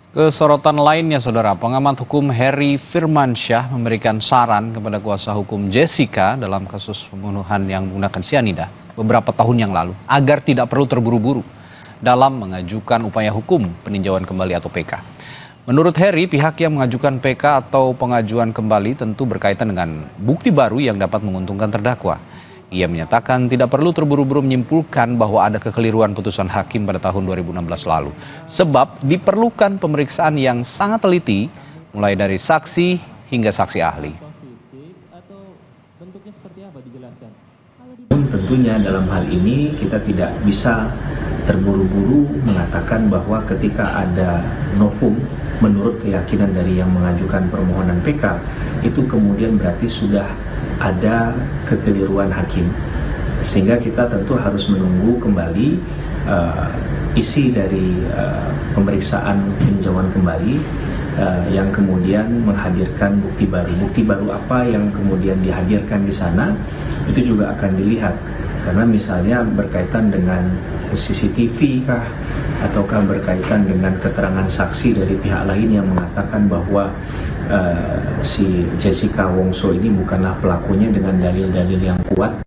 Kesorotan lainnya, Saudara, pengamat hukum Heri Firmansyah memberikan saran kepada kuasa hukum Jessica dalam kasus pembunuhan yang menggunakan sianida beberapa tahun yang lalu agar tidak perlu terburu-buru dalam mengajukan upaya hukum peninjauan kembali atau PK. Menurut Heri, pihak yang mengajukan PK atau pengajuan kembali tentu berkaitan dengan bukti baru yang dapat menguntungkan terdakwa. Ia menyatakan tidak perlu terburu-buru menyimpulkan bahwa ada kekeliruan putusan hakim pada tahun 2016 lalu. Sebab diperlukan pemeriksaan yang sangat teliti, mulai dari saksi hingga saksi ahli. Tentunya dalam hal ini kita tidak bisa terburu-buru mengatakan bahwa ketika ada novum menurut keyakinan dari yang mengajukan permohonan PK, itu kemudian berarti sudah ada kekeliruan hakim. Sehingga kita tentu harus menunggu kembali isi dari pemeriksaan peninjauan kembali yang kemudian menghadirkan bukti baru. Bukti baru apa yang kemudian dihadirkan di sana itu juga akan dilihat. Karena misalnya berkaitan dengan CCTV kah, ataukah berkaitan dengan keterangan saksi dari pihak lain yang mengatakan bahwa si Jessica Wongso ini bukanlah pelakunya dengan dalil-dalil yang kuat.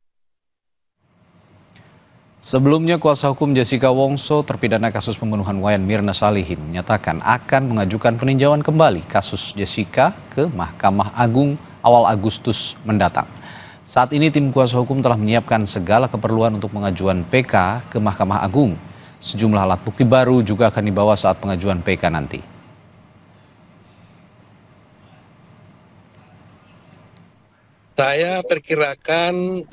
Sebelumnya, kuasa hukum Jessica Wongso, terpidana kasus pembunuhan Wayan Mirna Salihin, menyatakan akan mengajukan peninjauan kembali kasus Jessica ke Mahkamah Agung awal Agustus mendatang. Saat ini tim kuasa hukum telah menyiapkan segala keperluan untuk pengajuan PK ke Mahkamah Agung. Sejumlah alat bukti baru juga akan dibawa saat pengajuan PK nanti. Saya perkirakan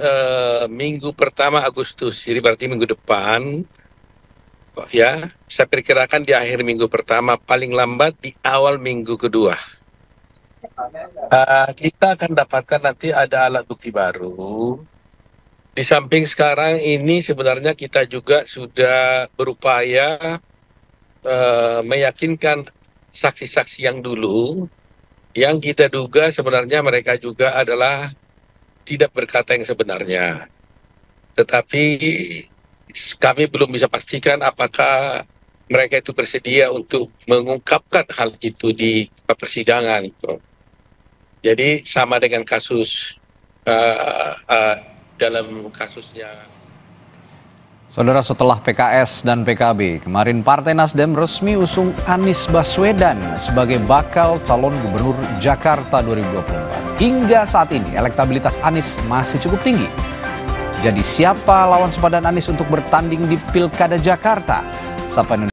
minggu pertama Agustus, jadi berarti minggu depan, ya. Saya perkirakan di akhir minggu pertama, paling lambat di awal minggu kedua. Kita akan dapatkan nanti ada alat bukti baru. Di samping sekarang ini sebenarnya kita juga sudah berupaya meyakinkan saksi-saksi yang dulu, yang kita duga sebenarnya mereka juga adalah tidak berkata yang sebenarnya. Tetapi kami belum bisa pastikan apakah mereka itu bersedia untuk mengungkapkan hal itu di persidangan. Jadi sama dengan kasus dalam kasusnya. Saudara, setelah PKS dan PKB, kemarin Partai Nasdem resmi usung Anies Baswedan sebagai bakal calon gubernur Jakarta 2024. Hingga saat ini, elektabilitas Anies masih cukup tinggi. Jadi siapa lawan sepadan Anies untuk bertanding di Pilkada Jakarta? Sapa Indonesia.